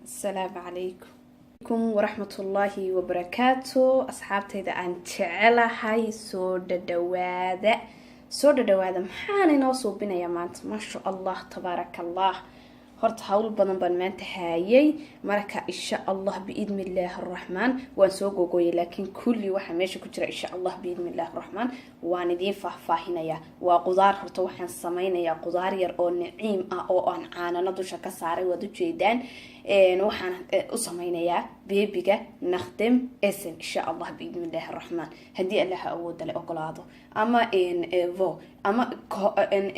السلام عليكم ورحمة الله وبركاته. أصحابتي إذا أنت على هاي سودا دواذا محاني نوصو بنا يا مانت ما شاء الله تبارك الله. horta hawl badan baan maanta haayay marka insha Allah biidmillaah arrahmaan waan soo googooyay laakiin kulli waxa meesha ku jira insha Allah biidmillaah arrahmaan waan idin faahfaahinaya waa qudaar horta waxaan sameeynayaa qudaar yar oo naciim ah oo aan caanana dusha ka saaray wad u jeedaan waxaan u sameeynayaa beebiga naqdem esen insha Allah biidmillaah arrahmaan hadii Allah awood leh ogolaado ama evo ama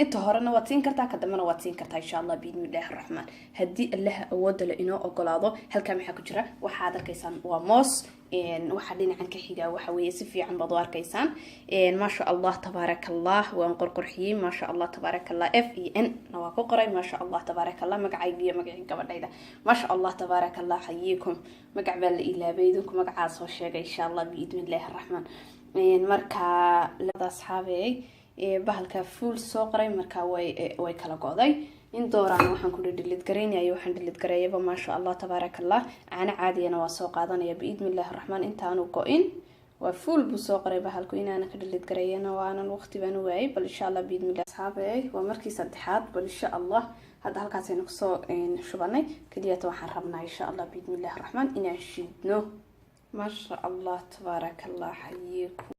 inta horena waad siin kartaa kadamana waad siin kartaa insha Allah biidmillaah arrahmaan hadii Allah awood leh inoo ogolaado halka maxaa ku jira waxaad arkaysaan waa moos waxa dhinacan ka xiga waxa weeye si fiican baad u arkaysaan ma sha Allah tabarakallah waan qorqorxiyay ma sha Allah tabarakallah FEN waa ku qoray ma sha Allah tabarakallah magacayga magacii gabadhayda ma sha Allah tabarakallah xayiikum magac baa la ilaabay idinku magacaas oo sheegay insha Allah biidmillaah arrahmaan marka labada asxaabay bahalka full soo qoray marka way kala go'day in dooraan waxaan ku delete gareynay waxaan delete gareeyaba ma sha Allah tabarakallah ana caadiyana waa soo qaadanaya biidmillaah arrahmaan intaanu go'in waa full bu soo qoray bahalku inaana ka delete gareeyana waanan waqti baan waayay bal insha Allah biidmillaah asxaabay waa markii saddexaad bal insha Allah hada halkaas aynu soo shubanay kaliya waxaan rabnaa insha Allah biidmillaah arrahmaan inaan shidno ma sha Allah tabarakallah xayiikum